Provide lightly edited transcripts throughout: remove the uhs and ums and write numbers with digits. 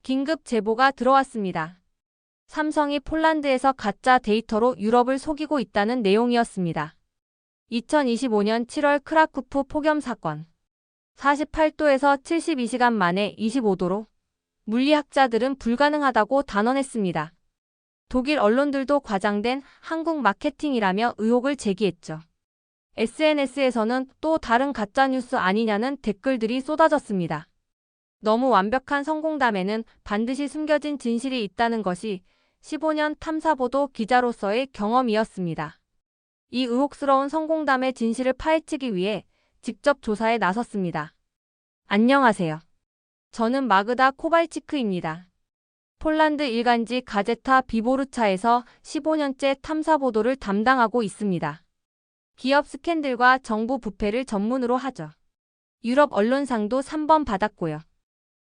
긴급 제보가 들어왔습니다. 삼성이 폴란드에서 가짜 데이터로 유럽을 속이고 있다는 내용이었습니다. 2025년 7월 크라쿠프 폭염 사건. 48도에서 72시간 만에 25도로 물리학자들은 불가능하다고 단언했습니다. 독일 언론들도 과장된 한국 마케팅이라며 의혹을 제기했죠. SNS에서는 또 다른 가짜뉴스 아니냐는 댓글들이 쏟아졌습니다. 너무 완벽한 성공담에는 반드시 숨겨진 진실이 있다는 것이 15년 탐사보도 기자로서의 경험이었습니다. 이 의혹스러운 성공담의 진실을 파헤치기 위해 직접 조사에 나섰습니다. 안녕하세요. 저는 마그다 코발치크입니다. 폴란드 일간지 가제타 비보르차에서 15년째 탐사보도를 담당하고 있습니다. 기업 스캔들과 정부 부패를 전문으로 하죠. 유럽 언론상도 3번 받았고요.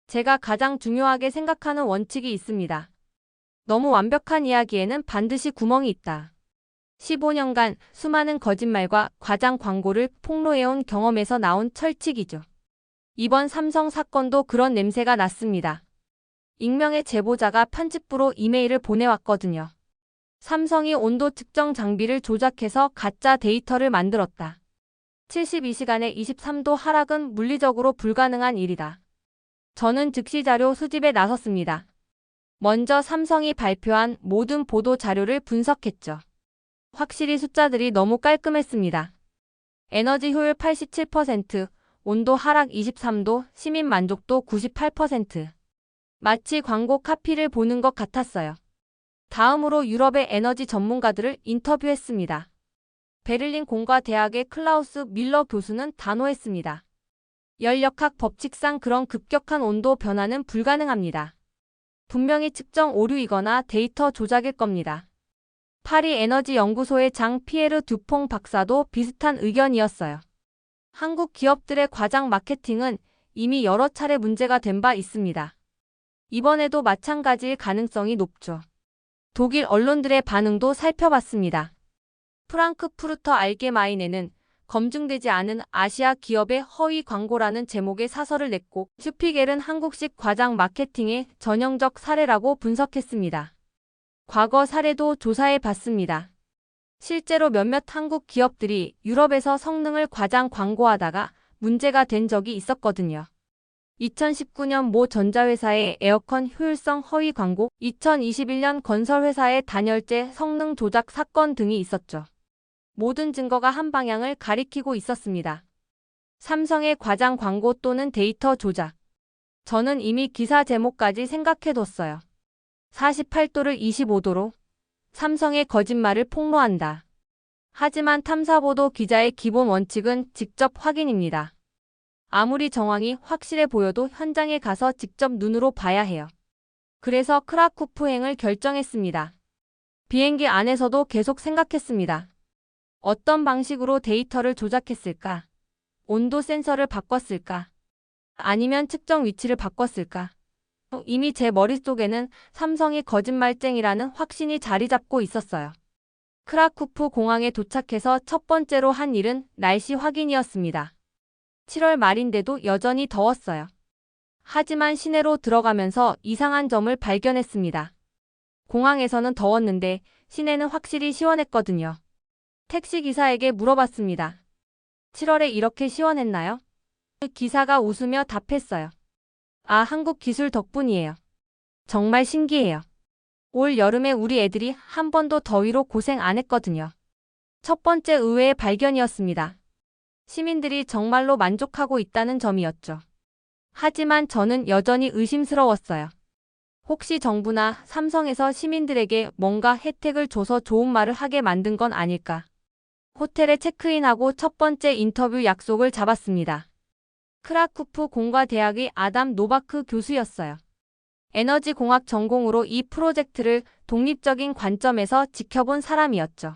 제가 가장 중요하게 생각하는 원칙이 있습니다. 너무 완벽한 이야기에는 반드시 구멍이 있다. 15년간 수많은 거짓말과 과장 광고를 폭로해온 경험에서 나온 철칙이죠. 이번 삼성 사건도 그런 냄새가 났습니다. 익명의 제보자가 편집부로 이메일을 보내왔거든요. 삼성이 온도 측정 장비를 조작해서 가짜 데이터를 만들었다. 72시간에 23도 하락은 물리적으로 불가능한 일이다. 저는 즉시 자료 수집에 나섰습니다. 먼저 삼성이 발표한 모든 보도 자료를 분석했죠. 확실히 숫자들이 너무 깔끔했습니다. 에너지 효율 87%, 온도 하락 23도, 시민 만족도 98%. 마치 광고 카피를 보는 것 같았어요. 다음으로 유럽의 에너지 전문가들을 인터뷰했습니다. 베를린 공과대학의 클라우스 밀러 교수는 단호했습니다. 열역학 법칙상 그런 급격한 온도 변화는 불가능합니다. 분명히 측정 오류이거나 데이터 조작일 겁니다. 파리 에너지 연구소의 장 피에르 듀퐁 박사도 비슷한 의견이었어요. 한국 기업들의 과장 마케팅은 이미 여러 차례 문제가 된 바 있습니다. 이번에도 마찬가지일 가능성이 높죠. 독일 언론들의 반응도 살펴봤습니다. 프랑크푸르터 알게마인에는 검증되지 않은 아시아 기업의 허위 광고라는 제목의 사설을 냈고 슈피겔은 한국식 과장 마케팅의 전형적 사례라고 분석했습니다. 과거 사례도 조사해 봤습니다. 실제로 몇몇 한국 기업들이 유럽에서 성능을 과장 광고하다가 문제가 된 적이 있었거든요. 2019년 모 전자회사의 에어컨 효율성 허위 광고, 2021년 건설회사의 단열재 성능 조작 사건 등이 있었죠. 모든 증거가 한 방향을 가리키고 있었습니다. 삼성의 과장 광고 또는 데이터 조작. 저는 이미 기사 제목까지 생각해뒀어요. 48도를 25도로 삼성의 거짓말을 폭로한다. 하지만 탐사보도 기자의 기본 원칙은 직접 확인입니다. 아무리 정황이 확실해 보여도 현장에 가서 직접 눈으로 봐야 해요. 그래서 크라쿠프행을 결정했습니다. 비행기 안에서도 계속 생각했습니다. 어떤 방식으로 데이터를 조작했을까? 온도 센서를 바꿨을까? 아니면 측정 위치를 바꿨을까? 이미 제 머릿속에는 삼성이 거짓말쟁이라는 확신이 자리 잡고 있었어요. 크라쿠프 공항에 도착해서 첫 번째로 한 일은 날씨 확인이었습니다. 7월 말인데도 여전히 더웠어요. 하지만 시내로 들어가면서 이상한 점을 발견했습니다. 공항에서는 더웠는데 시내는 확실히 시원했거든요. 택시기사에게 물어봤습니다. 7월에 이렇게 시원했나요? 기사가 웃으며 답했어요. 아, 한국 기술 덕분이에요. 정말 신기해요. 올 여름에 우리 애들이 한 번도 더위로 고생 안 했거든요. 첫 번째 의외의 발견이었습니다. 시민들이 정말로 만족하고 있다는 점이었죠. 하지만 저는 여전히 의심스러웠어요. 혹시 정부나 삼성에서 시민들에게 뭔가 혜택을 줘서 좋은 말을 하게 만든 건 아닐까? 호텔에 체크인하고 첫 번째 인터뷰 약속을 잡았습니다. 크라쿠프 공과대학의 아담 노바크 교수였어요. 에너지공학 전공으로 이 프로젝트를 독립적인 관점에서 지켜본 사람이었죠.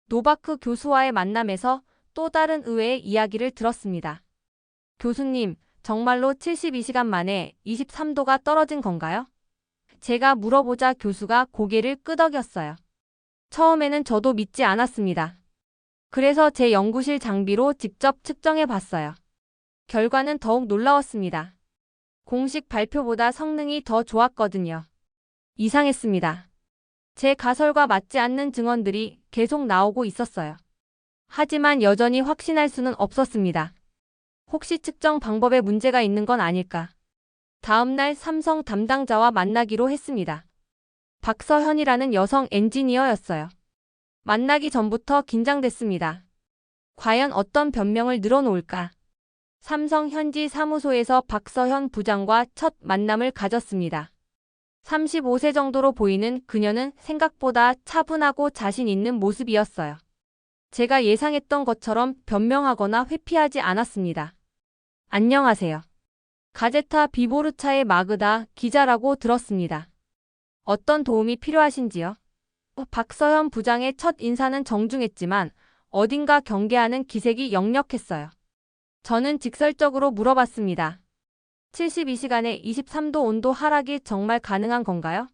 노바크 교수와의 만남에서 또 다른 의외의 이야기를 들었습니다. 교수님, 정말로 72시간 만에 23도가 떨어진 건가요? 제가 물어보자 교수가 고개를 끄덕였어요. 처음에는 저도 믿지 않았습니다. 그래서 제 연구실 장비로 직접 측정해 봤어요. 결과는 더욱 놀라웠습니다. 공식 발표보다 성능이 더 좋았거든요. 이상했습니다. 제 가설과 맞지 않는 증언들이 계속 나오고 있었어요. 하지만 여전히 확신할 수는 없었습니다. 혹시 측정 방법에 문제가 있는 건 아닐까? 다음날 삼성 담당자와 만나기로 했습니다. 박서현이라는 여성 엔지니어였어요. 만나기 전부터 긴장됐습니다. 과연 어떤 변명을 늘어놓을까? 삼성 현지 사무소에서 박서현 부장과 첫 만남을 가졌습니다. 35세 정도로 보이는 그녀는 생각보다 차분하고 자신 있는 모습이었어요. 제가 예상했던 것처럼 변명하거나 회피하지 않았습니다. 안녕하세요. 가제타 비보르차의 마그다 기자라고 들었습니다. 어떤 도움이 필요하신지요? 박서현 부장의 첫 인사는 정중했지만 어딘가 경계하는 기색이 역력했어요. 저는 직설적으로 물어봤습니다. 72시간에 23도 온도 하락이 정말 가능한 건가요?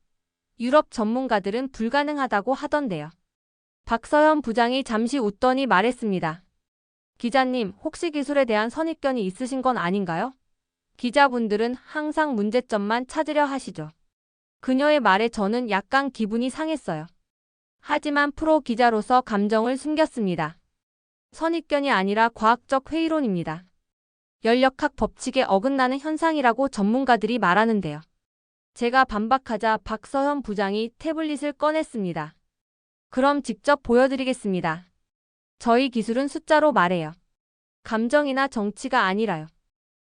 유럽 전문가들은 불가능하다고 하던데요. 박서현 부장이 잠시 웃더니 말했습니다. 기자님, 혹시 기술에 대한 선입견이 있으신 건 아닌가요? 기자분들은 항상 문제점만 찾으려 하시죠. 그녀의 말에 저는 약간 기분이 상했어요. 하지만 프로 기자로서 감정을 숨겼습니다. 선입견이 아니라 과학적 회의론입니다. 연력학 법칙에 어긋나는 현상이라고 전문가들이 말하는데요. 제가 반박하자 박서현 부장이 태블릿을 꺼냈습니다. 그럼 직접 보여드리겠습니다. 저희 기술은 숫자로 말해요. 감정이나 정치가 아니라요.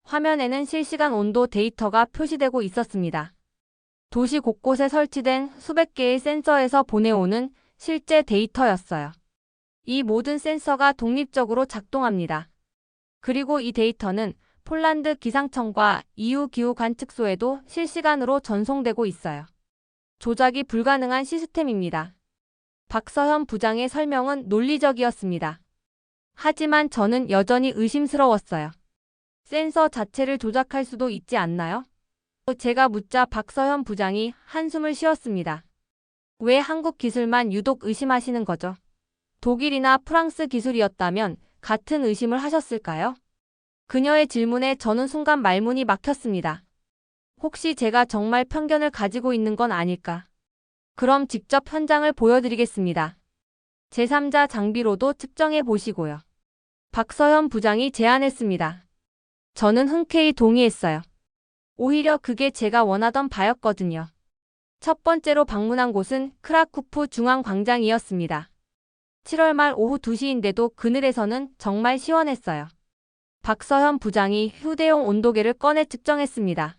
화면에는 실시간 온도 데이터가 표시되고 있었습니다. 도시 곳곳에 설치된 수백 개의 센서에서 보내오는 실제 데이터였어요. 이 모든 센서가 독립적으로 작동합니다. 그리고 이 데이터는 폴란드 기상청과 EU 기후 관측소에도 실시간으로 전송되고 있어요. 조작이 불가능한 시스템입니다. 박서현 부장의 설명은 논리적이었습니다. 하지만 저는 여전히 의심스러웠어요. 센서 자체를 조작할 수도 있지 않나요? 제가 묻자 박서현 부장이 한숨을 쉬었습니다. 왜 한국 기술만 유독 의심하시는 거죠? 독일이나 프랑스 기술이었다면 같은 의심을 하셨을까요? 그녀의 질문에 저는 순간 말문이 막혔습니다. 혹시 제가 정말 편견을 가지고 있는 건 아닐까? 그럼 직접 현장을 보여드리겠습니다. 제3자 장비로도 측정해 보시고요. 박서현 부장이 제안했습니다. 저는 흔쾌히 동의했어요. 오히려 그게 제가 원하던 바였거든요. 첫 번째로 방문한 곳은 크라쿠프 중앙광장이었습니다. 7월 말 오후 2시인데도 그늘에서는 정말 시원했어요. 박서현 부장이 휴대용 온도계를 꺼내 측정했습니다.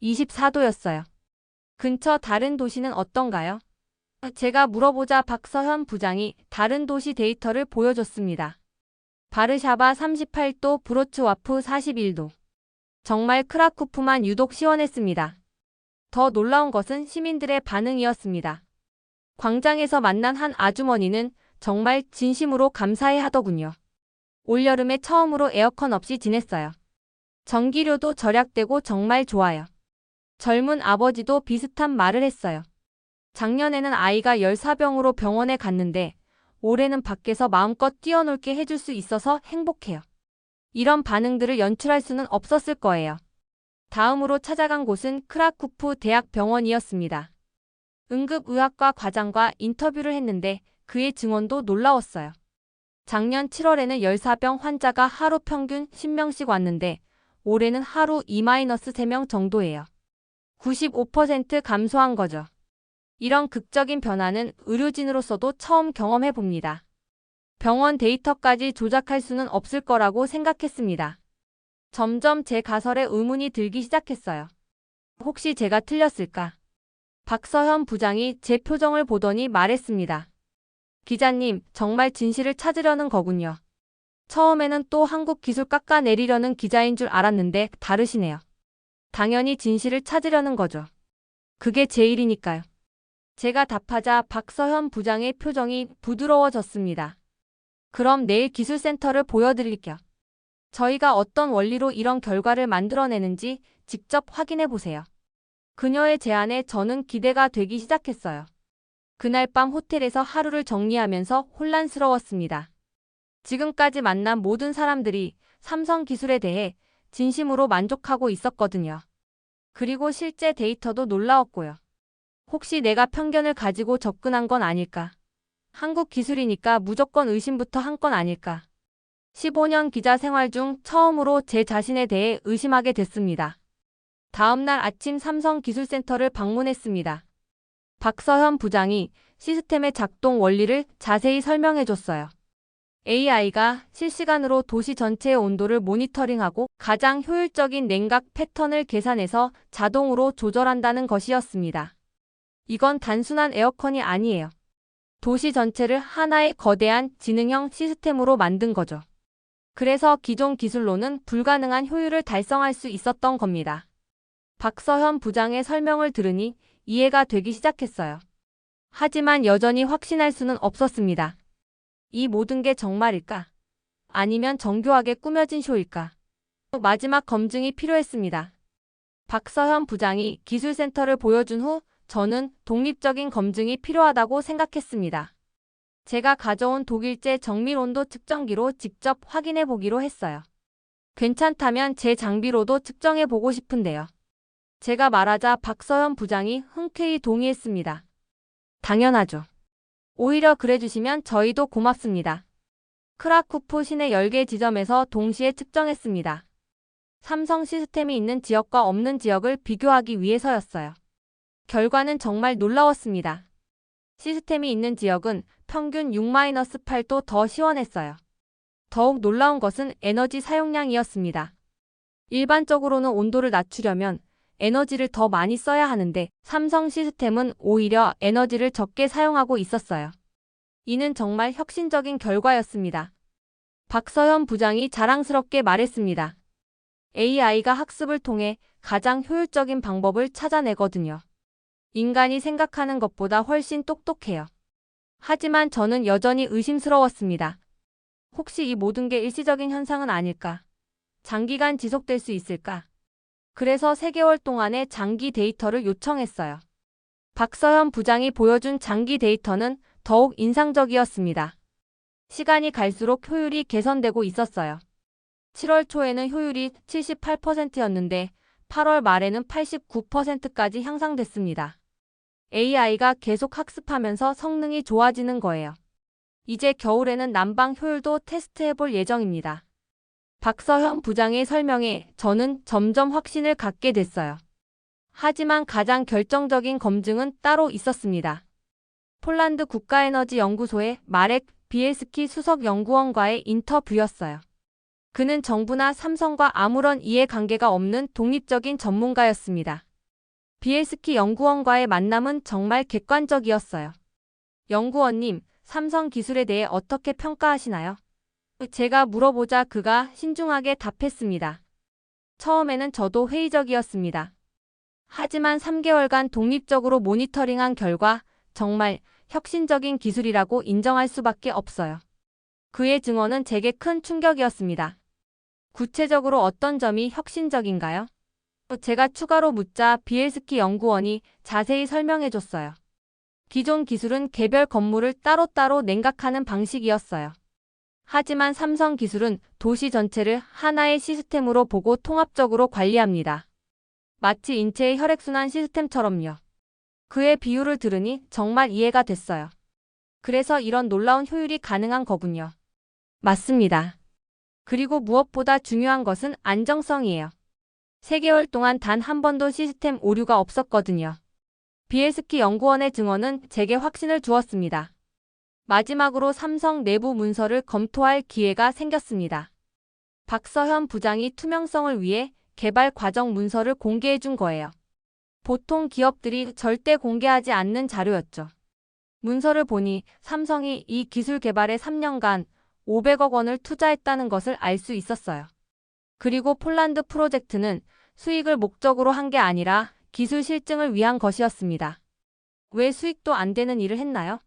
24도였어요. 근처 다른 도시는 어떤가요? 제가 물어보자 박서현 부장이 다른 도시 데이터를 보여줬습니다. 바르샤바 38도, 브로츠와프 41도. 정말 크라쿠프만 유독 시원했습니다. 더 놀라운 것은 시민들의 반응이었습니다. 광장에서 만난 한 아주머니는 정말 진심으로 감사해 하더군요. 올여름에 처음으로 에어컨 없이 지냈어요. 전기료도 절약되고 정말 좋아요. 젊은 아버지도 비슷한 말을 했어요. 작년에는 아이가 열사병으로 병원에 갔는데 올해는 밖에서 마음껏 뛰어놀게 해줄 수 있어서 행복해요. 이런 반응들을 연출할 수는 없었을 거예요. 다음으로 찾아간 곳은 크라쿠프 대학병원이었습니다. 응급의학과 과장과 인터뷰를 했는데 그의 증언도 놀라웠어요. 작년 7월에는 열사병 환자가 하루 평균 10명씩 왔는데 올해는 하루 2-3명 정도예요. 95% 감소한 거죠. 이런 극적인 변화는 의료진으로서도 처음 경험해 봅니다. 병원 데이터까지 조작할 수는 없을 거라고 생각했습니다. 점점 제 가설에 의문이 들기 시작했어요. 혹시 제가 틀렸을까? 박서현 부장이 제 표정을 보더니 말했습니다. 기자님, 정말 진실을 찾으려는 거군요. 처음에는 또 한국 기술 깎아내리려는 기자인 줄 알았는데 다르시네요. 당연히 진실을 찾으려는 거죠. 그게 제 일이니까요. 제가 답하자 박서현 부장의 표정이 부드러워졌습니다. 그럼 내일 기술센터를 보여드릴게요. 저희가 어떤 원리로 이런 결과를 만들어내는지 직접 확인해 보세요. 그녀의 제안에 저는 기대가 되기 시작했어요. 그날 밤 호텔에서 하루를 정리하면서 혼란스러웠습니다. 지금까지 만난 모든 사람들이 삼성 기술에 대해 진심으로 만족하고 있었거든요. 그리고 실제 데이터도 놀라웠고요. 혹시 내가 편견을 가지고 접근한 건 아닐까? 한국 기술이니까 무조건 의심부터 한 건 아닐까? 15년 기자 생활 중 처음으로 제 자신에 대해 의심하게 됐습니다. 다음 날 아침 삼성기술센터를 방문했습니다. 박서현 부장이 시스템의 작동 원리를 자세히 설명해줬어요. AI가 실시간으로 도시 전체의 온도를 모니터링하고 가장 효율적인 냉각 패턴을 계산해서 자동으로 조절한다는 것이었습니다. 이건 단순한 에어컨이 아니에요. 도시 전체를 하나의 거대한 지능형 시스템으로 만든 거죠. 그래서 기존 기술로는 불가능한 효율을 달성할 수 있었던 겁니다. 박서현 부장의 설명을 들으니 이해가 되기 시작했어요. 하지만 여전히 확신할 수는 없었습니다. 이 모든 게 정말일까? 아니면 정교하게 꾸며진 쇼일까? 마지막 검증이 필요했습니다. 박서현 부장이 기술센터를 보여준 후 저는 독립적인 검증이 필요하다고 생각했습니다. 제가 가져온 독일제 정밀 온도 측정기로 직접 확인해 보기로 했어요. 괜찮다면 제 장비로도 측정해 보고 싶은데요. 제가 말하자 박서현 부장이 흔쾌히 동의했습니다. 당연하죠. 오히려 그래주시면 저희도 고맙습니다. 크라쿠프 시내 10개 지점에서 동시에 측정했습니다. 삼성 시스템이 있는 지역과 없는 지역을 비교하기 위해서였어요. 결과는 정말 놀라웠습니다. 시스템이 있는 지역은 평균 6-8도 더 시원했어요. 더욱 놀라운 것은 에너지 사용량이었습니다. 일반적으로는 온도를 낮추려면 에너지를 더 많이 써야 하는데 삼성 시스템은 오히려 에너지를 적게 사용하고 있었어요. 이는 정말 혁신적인 결과였습니다. 박서현 부장이 자랑스럽게 말했습니다. AI가 학습을 통해 가장 효율적인 방법을 찾아내거든요. 인간이 생각하는 것보다 훨씬 똑똑해요. 하지만 저는 여전히 의심스러웠습니다. 혹시 이 모든 게 일시적인 현상은 아닐까? 장기간 지속될 수 있을까? 그래서 3개월 동안의 장기 데이터를 요청했어요. 박서현 부장이 보여준 장기 데이터는 더욱 인상적이었습니다. 시간이 갈수록 효율이 개선되고 있었어요. 7월 초에는 효율이 78%였는데 8월 말에는 89%까지 향상됐습니다. AI가 계속 학습하면서 성능이 좋아지는 거예요. 이제 겨울에는 난방 효율도 테스트해볼 예정입니다. 박서현 부장의 설명에 저는 점점 확신을 갖게 됐어요. 하지만 가장 결정적인 검증은 따로 있었습니다. 폴란드 국가에너지연구소의 마렉 비엘스키 수석연구원과의 인터뷰였어요. 그는 정부나 삼성과 아무런 이해관계가 없는 독립적인 전문가였습니다. 비엘스키 연구원과의 만남은 정말 객관적이었어요. 연구원님, 삼성 기술에 대해 어떻게 평가하시나요? 제가 물어보자 그가 신중하게 답했습니다. 처음에는 저도 회의적이었습니다. 하지만 3개월간 독립적으로 모니터링한 결과 정말 혁신적인 기술이라고 인정할 수밖에 없어요. 그의 증언은 제게 큰 충격이었습니다. 구체적으로 어떤 점이 혁신적인가요? 제가 추가로 묻자 비엘스키 연구원이 자세히 설명해줬어요. 기존 기술은 개별 건물을 따로따로 냉각하는 방식이었어요. 하지만 삼성 기술은 도시 전체를 하나의 시스템으로 보고 통합적으로 관리합니다. 마치 인체의 혈액순환 시스템처럼요. 그의 비유를 들으니 정말 이해가 됐어요. 그래서 이런 놀라운 효율이 가능한 거군요. 맞습니다. 그리고 무엇보다 중요한 것은 안정성이에요. 3개월 동안 단 한 번도 시스템 오류가 없었거든요. 비엘스키 연구원의 증언은 제게 확신을 주었습니다. 마지막으로 삼성 내부 문서를 검토할 기회가 생겼습니다. 박서현 부장이 투명성을 위해 개발 과정 문서를 공개해 준 거예요. 보통 기업들이 절대 공개하지 않는 자료였죠. 문서를 보니 삼성이 이 기술 개발에 3년간 500억 원을 투자했다는 것을 알 수 있었어요. 그리고 폴란드 프로젝트는 수익을 목적으로 한 게 아니라 기술 실증을 위한 것이었습니다. 왜 수익도 안 되는 일을 했나요?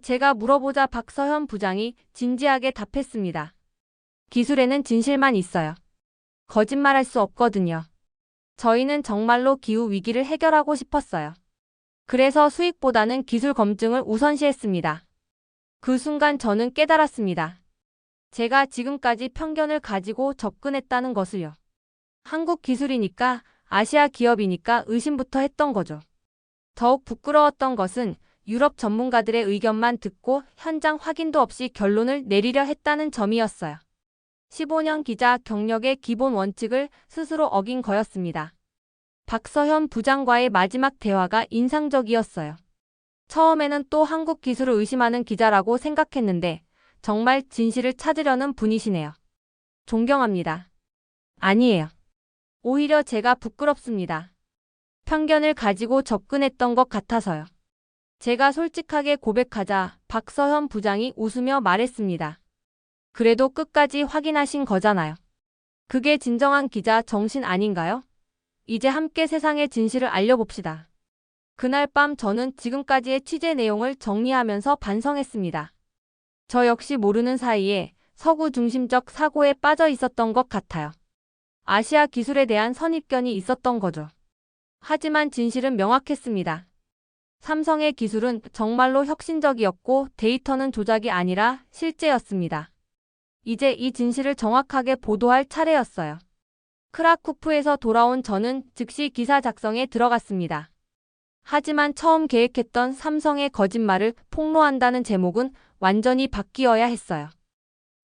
제가 물어보자 박서현 부장이 진지하게 답했습니다. 기술에는 진실만 있어요. 거짓말할 수 없거든요. 저희는 정말로 기후 위기를 해결하고 싶었어요. 그래서 수익보다는 기술 검증을 우선시했습니다. 그 순간 저는 깨달았습니다. 제가 지금까지 편견을 가지고 접근했다는 것을요. 한국 기술이니까 아시아 기업이니까 의심부터 했던 거죠. 더욱 부끄러웠던 것은 유럽 전문가들의 의견만 듣고 현장 확인도 없이 결론을 내리려 했다는 점이었어요. 15년 기자 경력의 기본 원칙을 스스로 어긴 거였습니다. 박서현 부장과의 마지막 대화가 인상적이었어요. 처음에는 또 한국 기술을 의심하는 기자라고 생각했는데 정말 진실을 찾으려는 분이시네요. 존경합니다. 아니에요. 오히려 제가 부끄럽습니다. 편견을 가지고 접근했던 것 같아서요. 제가 솔직하게 고백하자 박서현 부장이 웃으며 말했습니다. 그래도 끝까지 확인하신 거잖아요. 그게 진정한 기자 정신 아닌가요? 이제 함께 세상의 진실을 알려봅시다. 그날 밤 저는 지금까지의 취재 내용을 정리하면서 반성했습니다. 저 역시 모르는 사이에 서구 중심적 사고에 빠져 있었던 것 같아요. 아시아 기술에 대한 선입견이 있었던 거죠. 하지만 진실은 명확했습니다. 삼성의 기술은 정말로 혁신적이었고 데이터는 조작이 아니라 실제였습니다. 이제 이 진실을 정확하게 보도할 차례였어요. 크라쿠프에서 돌아온 저는 즉시 기사 작성에 들어갔습니다. 하지만 처음 계획했던 삼성의 거짓말을 폭로한다는 제목은 완전히 바뀌어야 했어요.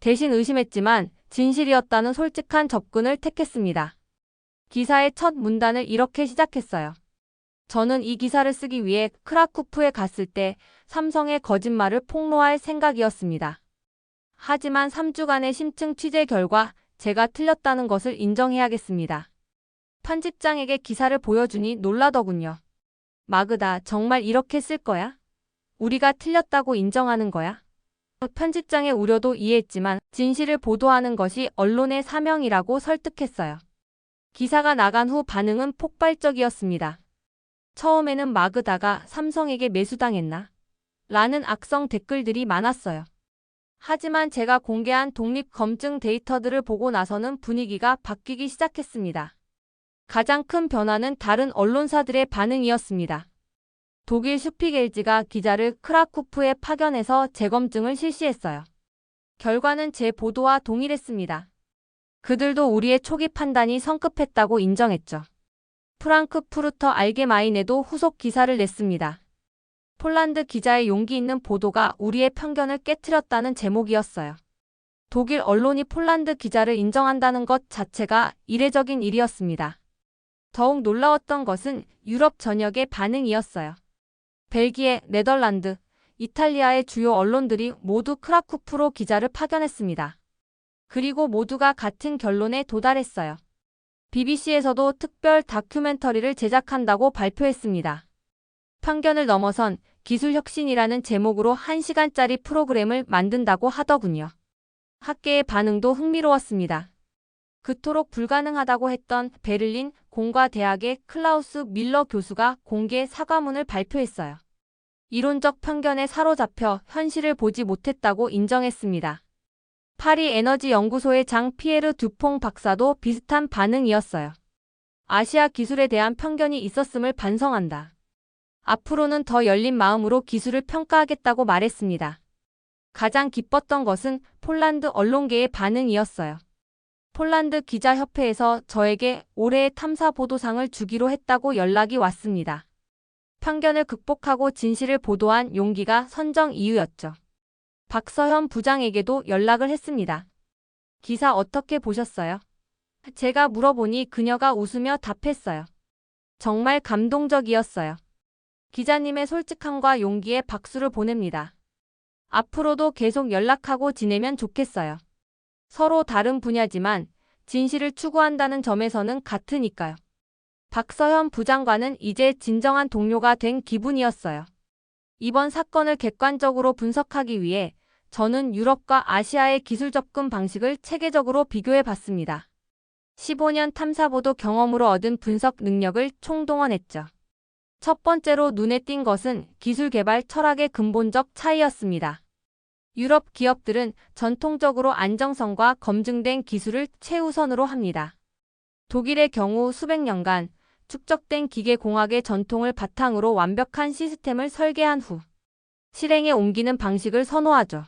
대신 의심했지만 진실이었다는 솔직한 접근을 택했습니다. 기사의 첫 문단을 이렇게 시작했어요. 저는 이 기사를 쓰기 위해 크라쿠프에 갔을 때 삼성의 거짓말을 폭로할 생각이었습니다. 하지만 3주간의 심층 취재 결과 제가 틀렸다는 것을 인정해야겠습니다. 편집장에게 기사를 보여주니 놀라더군요. 마그다, 정말 이렇게 쓸 거야? 우리가 틀렸다고 인정하는 거야? 편집장의 우려도 이해했지만 진실을 보도하는 것이 언론의 사명이라고 설득했어요. 기사가 나간 후 반응은 폭발적이었습니다. 처음에는 마그다가 삼성에게 매수당했나? 라는 악성 댓글들이 많았어요. 하지만 제가 공개한 독립 검증 데이터들을 보고 나서는 분위기가 바뀌기 시작했습니다. 가장 큰 변화는 다른 언론사들의 반응이었습니다. 독일 슈피겔지가 기자를 크라쿠프에 파견해서 재검증을 실시했어요. 결과는 제 보도와 동일했습니다. 그들도 우리의 초기 판단이 성급했다고 인정했죠. 프랑크푸르터 알게마인에도 후속 기사를 냈습니다. 폴란드 기자의 용기 있는 보도가 우리의 편견을 깨트렸다는 제목이었어요. 독일 언론이 폴란드 기자를 인정한다는 것 자체가 이례적인 일이었습니다. 더욱 놀라웠던 것은 유럽 전역의 반응이었어요. 벨기에, 네덜란드, 이탈리아의 주요 언론들이 모두 크라쿠프로 기자를 파견했습니다. 그리고 모두가 같은 결론에 도달했어요. BBC에서도 특별 다큐멘터리를 제작한다고 발표했습니다. 편견을 넘어선 기술혁신이라는 제목으로 1시간짜리 프로그램을 만든다고 하더군요. 학계의 반응도 흥미로웠습니다. 그토록 불가능하다고 했던 베를린 공과대학의 클라우스 밀러 교수가 공개 사과문을 발표했어요. 이론적 편견에 사로잡혀 현실을 보지 못했다고 인정했습니다. 파리 에너지 연구소의 장 피에르 듀퐁 박사도 비슷한 반응이었어요. 아시아 기술에 대한 편견이 있었음을 반성한다. 앞으로는 더 열린 마음으로 기술을 평가하겠다고 말했습니다. 가장 기뻤던 것은 폴란드 언론계의 반응이었어요. 폴란드 기자협회에서 저에게 올해의 탐사보도상을 주기로 했다고 연락이 왔습니다. 편견을 극복하고 진실을 보도한 용기가 선정 이유였죠. 박서현 부장에게도 연락을 했습니다. 기사 어떻게 보셨어요? 제가 물어보니 그녀가 웃으며 답했어요. 정말 감동적이었어요. 기자님의 솔직함과 용기에 박수를 보냅니다. 앞으로도 계속 연락하고 지내면 좋겠어요. 서로 다른 분야지만 진실을 추구한다는 점에서는 같으니까요. 박서현 부장과는 이제 진정한 동료가 된 기분이었어요. 이번 사건을 객관적으로 분석하기 위해 저는 유럽과 아시아의 기술 접근 방식을 체계적으로 비교해 봤습니다. 15년 탐사보도 경험으로 얻은 분석 능력을 총동원했죠. 첫 번째로 눈에 띈 것은 기술 개발 철학의 근본적 차이였습니다. 유럽 기업들은 전통적으로 안정성과 검증된 기술을 최우선으로 합니다. 독일의 경우 수백 년간 축적된 기계공학의 전통을 바탕으로 완벽한 시스템을 설계한 후 실행에 옮기는 방식을 선호하죠.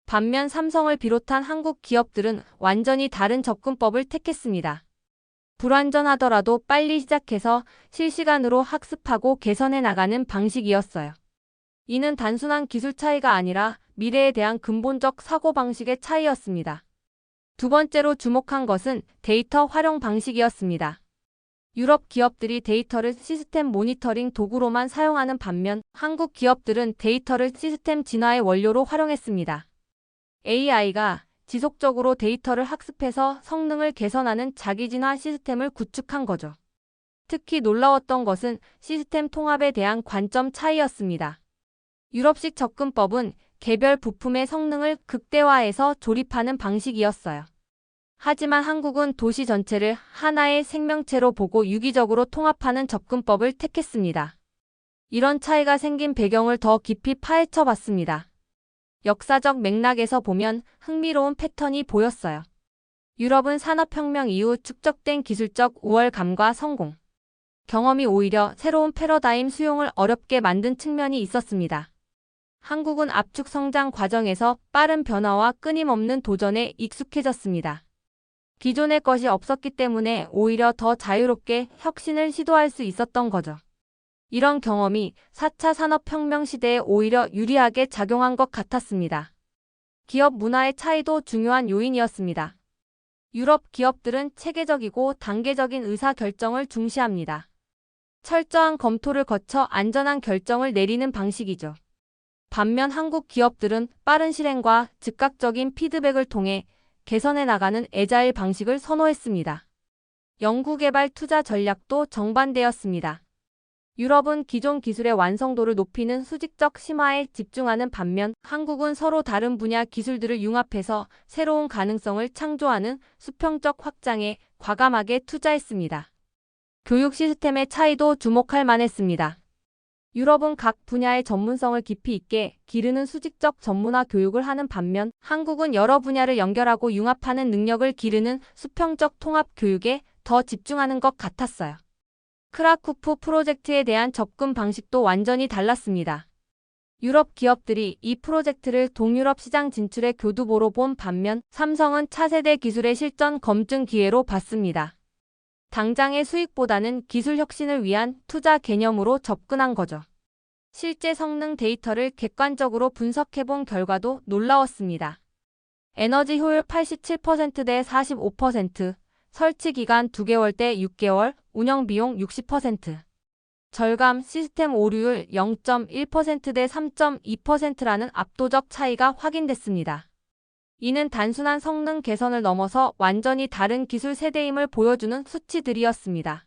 반면 삼성을 비롯한 한국 기업들은 완전히 다른 접근법을 택했습니다. 불완전하더라도 빨리 시작해서 실시간으로 학습하고 개선해 나가는 방식이었어요. 이는 단순한 기술 차이가 아니라 미래에 대한 근본적 사고방식의 차이였습니다. 두 번째로 주목한 것은 데이터 활용 방식이었습니다. 유럽 기업들이 데이터를 시스템 모니터링 도구로만 사용하는 반면 한국 기업들은 데이터를 시스템 진화의 원료로 활용했습니다. AI가 지속적으로 데이터를 학습해서 성능을 개선하는 자기진화 시스템을 구축한 거죠. 특히 놀라웠던 것은 시스템 통합에 대한 관점 차이였습니다. 유럽식 접근법은 개별 부품의 성능을 극대화해서 조립하는 방식이었어요. 하지만 한국은 도시 전체를 하나의 생명체로 보고 유기적으로 통합하는 접근법을 택했습니다. 이런 차이가 생긴 배경을 더 깊이 파헤쳐 봤습니다. 역사적 맥락에서 보면 흥미로운 패턴이 보였어요. 유럽은 산업혁명 이후 축적된 기술적 우월감과 성공, 경험이 오히려 새로운 패러다임 수용을 어렵게 만든 측면이 있었습니다. 한국은 압축 성장 과정에서 빠른 변화와 끊임없는 도전에 익숙해졌습니다. 기존의 것이 없었기 때문에 오히려 더 자유롭게 혁신을 시도할 수 있었던 거죠. 이런 경험이 4차 산업혁명 시대에 오히려 유리하게 작용한 것 같았습니다. 기업 문화의 차이도 중요한 요인이었습니다. 유럽 기업들은 체계적이고 단계적인 의사결정을 중시합니다. 철저한 검토를 거쳐 안전한 결정을 내리는 방식이죠. 반면 한국 기업들은 빠른 실행과 즉각적인 피드백을 통해 개선해 나가는 애자일 방식을 선호했습니다. 연구개발 투자 전략도 정반대였습니다. 유럽은 기존 기술의 완성도를 높이는 수직적 심화에 집중하는 반면 한국은 서로 다른 분야 기술들을 융합해서 새로운 가능성을 창조하는 수평적 확장에 과감하게 투자했습니다. 교육 시스템의 차이도 주목할 만했습니다. 유럽은 각 분야의 전문성을 깊이 있게 기르는 수직적 전문화 교육을 하는 반면 한국은 여러 분야를 연결하고 융합하는 능력을 기르는 수평적 통합 교육에 더 집중하는 것 같았어요. 크라쿠프 프로젝트에 대한 접근 방식도 완전히 달랐습니다. 유럽 기업들이 이 프로젝트를 동유럽 시장 진출의 교두보로 본 반면 삼성은 차세대 기술의 실전 검증 기회로 봤습니다. 당장의 수익보다는 기술 혁신을 위한 투자 개념으로 접근한 거죠. 실제 성능 데이터를 객관적으로 분석해본 결과도 놀라웠습니다. 에너지 효율 87% 대 45%, 설치 기간 2개월 대 6개월, 운영 비용 60%, 절감 시스템 오류율 0.1% 대 3.2%라는 압도적 차이가 확인됐습니다. 이는 단순한 성능 개선을 넘어서 완전히 다른 기술 세대임을 보여주는 수치들이었습니다.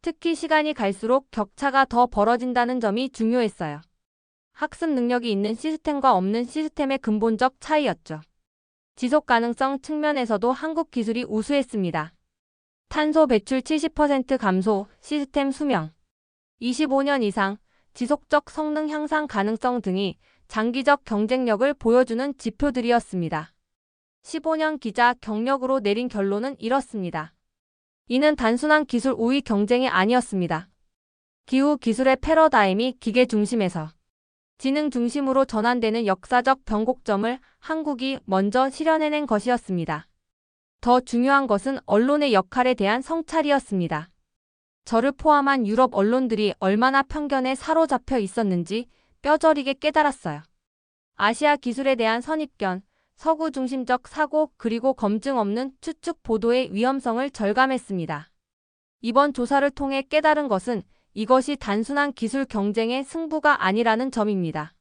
특히 시간이 갈수록 격차가 더 벌어진다는 점이 중요했어요. 학습 능력이 있는 시스템과 없는 시스템의 근본적 차이였죠. 지속 가능성 측면에서도 한국 기술이 우수했습니다. 탄소 배출 70% 감소, 시스템 수명, 25년 이상, 지속적 성능 향상 가능성 등이 장기적 경쟁력을 보여주는 지표들이었습니다. 15년 기자 경력으로 내린 결론은 이렇습니다. 이는 단순한 기술 우위 경쟁이 아니었습니다. 기후 기술의 패러다임이 기계 중심에서 지능 중심으로 전환되는 역사적 변곡점을 한국이 먼저 실현해낸 것이었습니다. 더 중요한 것은 언론의 역할에 대한 성찰이었습니다. 저를 포함한 유럽 언론들이 얼마나 편견에 사로잡혀 있었는지 뼈저리게 깨달았어요. 아시아 기술에 대한 선입견, 서구 중심적 사고 그리고 검증 없는 추측 보도의 위험성을 절감했습니다. 이번 조사를 통해 깨달은 것은 이것이 단순한 기술 경쟁의 승부가 아니라는 점입니다.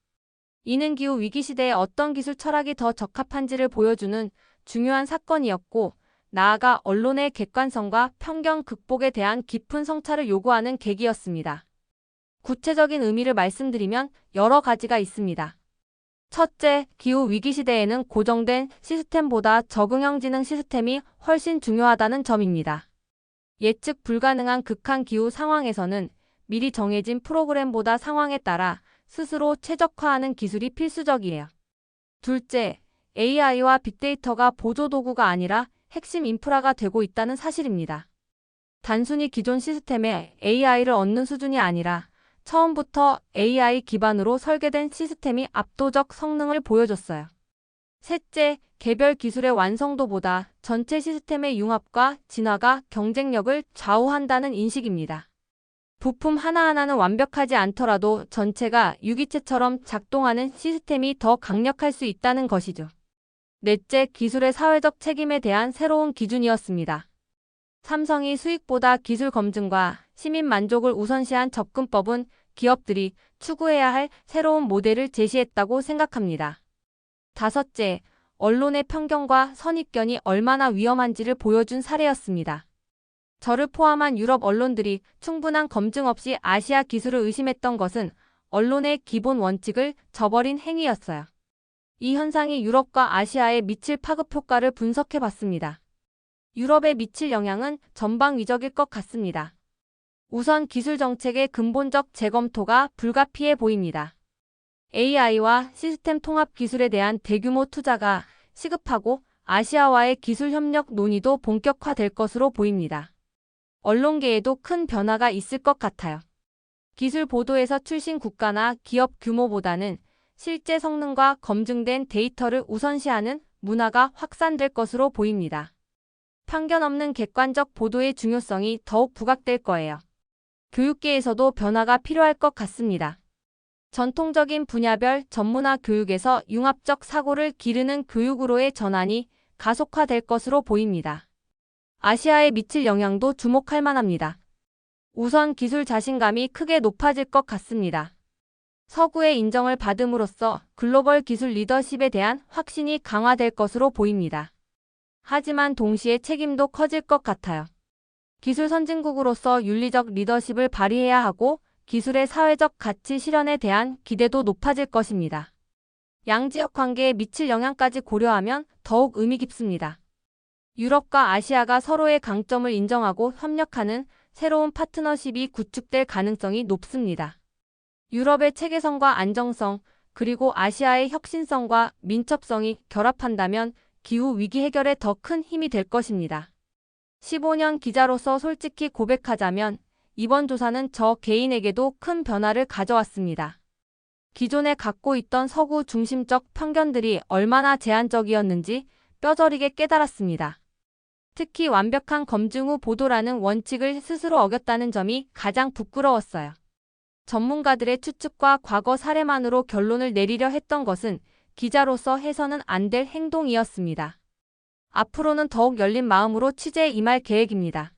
이는 기후 위기 시대에 어떤 기술 철학이 더 적합한지를 보여주는 중요한 사건이었고, 나아가 언론의 객관성과 편견 극복에 대한 깊은 성찰을 요구하는 계기였습니다. 구체적인 의미를 말씀드리면 여러 가지가 있습니다. 첫째, 기후 위기 시대에는 고정된 시스템보다 적응형 지능 시스템이 훨씬 중요하다는 점입니다. 예측 불가능한 극한 기후 상황에서는 미리 정해진 프로그램보다 상황에 따라 스스로 최적화하는 기술이 필수적이에요. 둘째, AI와 빅데이터가 보조도구가 아니라 핵심 인프라가 되고 있다는 사실입니다. 단순히 기존 시스템에 AI를 얻는 수준이 아니라 처음부터 AI 기반으로 설계된 시스템이 압도적 성능을 보여줬어요. 셋째, 개별 기술의 완성도보다 전체 시스템의 융합과 진화가 경쟁력을 좌우한다는 인식입니다. 부품 하나하나는 완벽하지 않더라도 전체가 유기체처럼 작동하는 시스템이 더 강력할 수 있다는 것이죠. 넷째, 기술의 사회적 책임에 대한 새로운 기준이었습니다. 삼성이 수익보다 기술 검증과 시민 만족을 우선시한 접근법은 기업들이 추구해야 할 새로운 모델을 제시했다고 생각합니다. 다섯째, 언론의 편견과 선입견이 얼마나 위험한지를 보여준 사례였습니다. 저를 포함한 유럽 언론들이 충분한 검증 없이 아시아 기술을 의심했던 것은 언론의 기본 원칙을 저버린 행위였어요. 이 현상이 유럽과 아시아에 미칠 파급 효과를 분석해봤습니다. 유럽에 미칠 영향은 전방위적일 것 같습니다. 우선 기술 정책의 근본적 재검토가 불가피해 보입니다. AI와 시스템 통합 기술에 대한 대규모 투자가 시급하고 아시아와의 기술 협력 논의도 본격화될 것으로 보입니다. 언론계에도 큰 변화가 있을 것 같아요. 기술 보도에서 출신 국가나 기업 규모보다는 실제 성능과 검증된 데이터를 우선시하는 문화가 확산될 것으로 보입니다. 편견 없는 객관적 보도의 중요성이 더욱 부각될 거예요. 교육계에서도 변화가 필요할 것 같습니다. 전통적인 분야별 전문화 교육에서 융합적 사고를 기르는 교육으로의 전환이 가속화될 것으로 보입니다. 아시아에 미칠 영향도 주목할 만합니다. 우선 기술 자신감이 크게 높아질 것 같습니다. 서구의 인정을 받음으로써 글로벌 기술 리더십에 대한 확신이 강화될 것으로 보입니다. 하지만 동시에 책임도 커질 것 같아요. 기술 선진국으로서 윤리적 리더십을 발휘해야 하고 기술의 사회적 가치 실현에 대한 기대도 높아질 것입니다. 양지역 관계에 미칠 영향까지 고려하면 더욱 의미 깊습니다. 유럽과 아시아가 서로의 강점을 인정하고 협력하는 새로운 파트너십이 구축될 가능성이 높습니다. 유럽의 체계성과 안정성, 그리고 아시아의 혁신성과 민첩성이 결합한다면 기후 위기 해결에 더 큰 힘이 될 것입니다. 15년 기자로서 솔직히 고백하자면 이번 조사는 저 개인에게도 큰 변화를 가져왔습니다. 기존에 갖고 있던 서구 중심적 편견들이 얼마나 제한적이었는지 뼈저리게 깨달았습니다. 특히 완벽한 검증 후 보도라는 원칙을 스스로 어겼다는 점이 가장 부끄러웠어요. 전문가들의 추측과 과거 사례만으로 결론을 내리려 했던 것은 기자로서 해서는 안 될 행동이었습니다. 앞으로는 더욱 열린 마음으로 취재에 임할 계획입니다.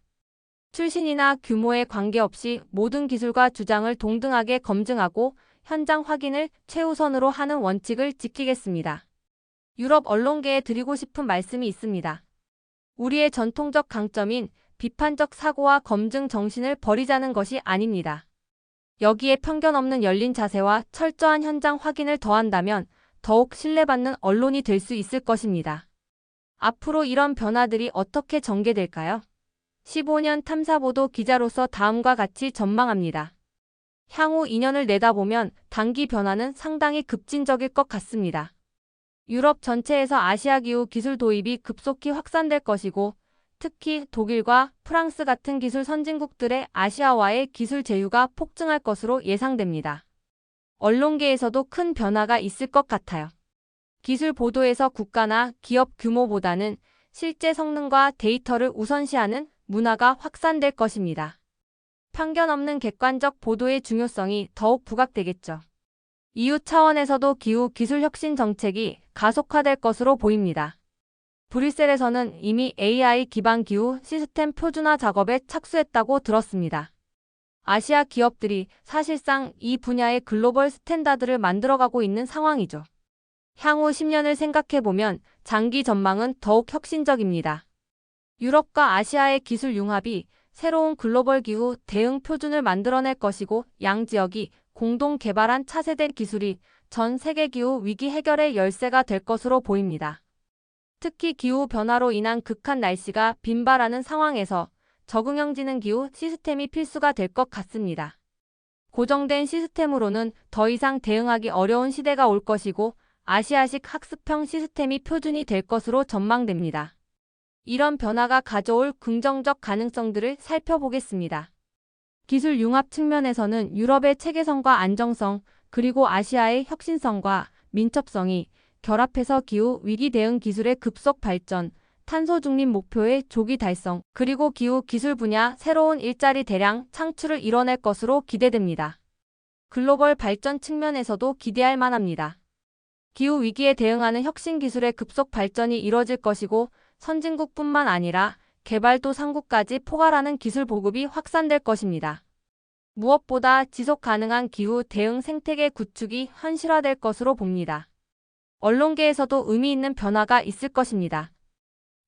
출신이나 규모에 관계없이 모든 기술과 주장을 동등하게 검증하고 현장 확인을 최우선으로 하는 원칙을 지키겠습니다. 유럽 언론계에 드리고 싶은 말씀이 있습니다. 우리의 전통적 강점인 비판적 사고와 검증 정신을 버리자는 것이 아닙니다. 여기에 편견 없는 열린 자세와 철저한 현장 확인을 더한다면 더욱 신뢰받는 언론이 될 수 있을 것입니다. 앞으로 이런 변화들이 어떻게 전개될까요? 15년 탐사보도 기자로서 다음과 같이 전망합니다. 향후 2년을 내다보면 단기 변화는 상당히 급진적일 것 같습니다. 유럽 전체에서 아시아 기후 기술 도입이 급속히 확산될 것이고 특히 독일과 프랑스 같은 기술 선진국들의 아시아와의 기술 제휴가 폭증할 것으로 예상됩니다. 언론계에서도 큰 변화가 있을 것 같아요. 기술 보도에서 국가나 기업 규모보다는 실제 성능과 데이터를 우선시하는 문화가 확산될 것입니다. 편견 없는 객관적 보도의 중요성이 더욱 부각되겠죠. EU 차원에서도 기후 기술 혁신 정책이 가속화될 것으로 보입니다. 브뤼셀에서는 이미 AI 기반 기후 시스템 표준화 작업에 착수했다고 들었습니다. 아시아 기업들이 사실상 이 분야의 글로벌 스탠다드를 만들어가고 있는 상황이죠. 향후 10년을 생각해보면 장기 전망은 더욱 혁신적입니다. 유럽과 아시아의 기술 융합이 새로운 글로벌 기후 대응 표준을 만들어낼 것이고 양 지역이 공동 개발한 차세대 기술이 전 세계 기후 위기 해결의 열쇠가 될 것으로 보입니다. 특히 기후 변화로 인한 극한 날씨가 빈발하는 상황에서 적응형 지능 기후 시스템이 필수가 될 것 같습니다. 고정된 시스템으로는 더 이상 대응하기 어려운 시대가 올 것이고 아시아식 학습형 시스템이 표준이 될 것으로 전망됩니다. 이런 변화가 가져올 긍정적 가능성들을 살펴보겠습니다. 기술 융합 측면에서는 유럽의 체계성과 안정성, 그리고 아시아의 혁신성과 민첩성이 결합해서 기후 위기 대응 기술의 급속 발전, 탄소 중립 목표의 조기 달성, 그리고 기후 기술 분야 새로운 일자리 대량 창출을 이뤄낼 것으로 기대됩니다. 글로벌 발전 측면에서도 기대할 만합니다. 기후 위기에 대응하는 혁신 기술의 급속 발전이 이뤄질 것이고 선진국뿐만 아니라 개발도상국까지 포괄하는 기술 보급이 확산될 것입니다. 무엇보다 지속 가능한 기후 대응 생태계 구축이 현실화될 것으로 봅니다. 언론계에서도 의미 있는 변화가 있을 것입니다.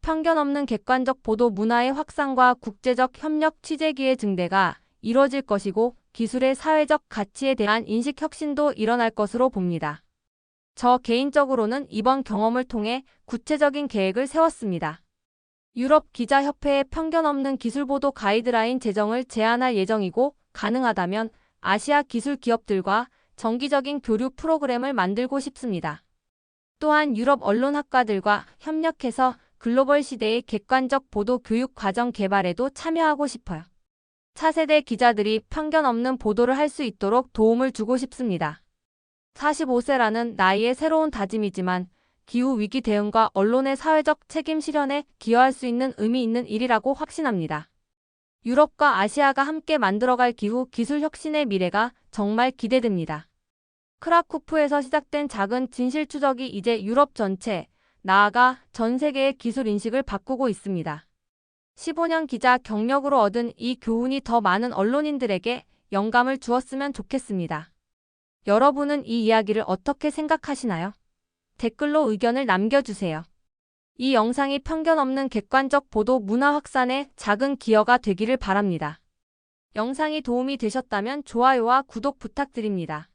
편견 없는 객관적 보도 문화의 확산과 국제적 협력 취재 기회 증대가 이뤄질 것이고 기술의 사회적 가치에 대한 인식 혁신도 일어날 것으로 봅니다. 저 개인적으로는 이번 경험을 통해 구체적인 계획을 세웠습니다. 유럽 기자협회에 편견 없는 기술 보도 가이드라인 제정을 제안할 예정이고 가능하다면 아시아 기술 기업들과 정기적인 교류 프로그램을 만들고 싶습니다. 또한 유럽 언론학과들과 협력해서 글로벌 시대의 객관적 보도 교육 과정 개발에도 참여하고 싶어요. 차세대 기자들이 편견 없는 보도를 할 수 있도록 도움을 주고 싶습니다. 45세라는 나이의 새로운 다짐이지만 기후위기 대응과 언론의 사회적 책임 실현에 기여할 수 있는 의미 있는 일이라고 확신합니다. 유럽과 아시아가 함께 만들어갈 기후 기술 혁신의 미래가 정말 기대됩니다. 크라쿠프에서 시작된 작은 진실 추적이 이제 유럽 전체, 나아가 전 세계의 기술 인식을 바꾸고 있습니다. 15년 기자 경력으로 얻은 이 교훈이 더 많은 언론인들에게 영감을 주었으면 좋겠습니다. 여러분은 이 이야기를 어떻게 생각하시나요? 댓글로 의견을 남겨주세요. 이 영상이 편견 없는 객관적 보도 문화 확산에 작은 기여가 되기를 바랍니다. 영상이 도움이 되셨다면 좋아요와 구독 부탁드립니다.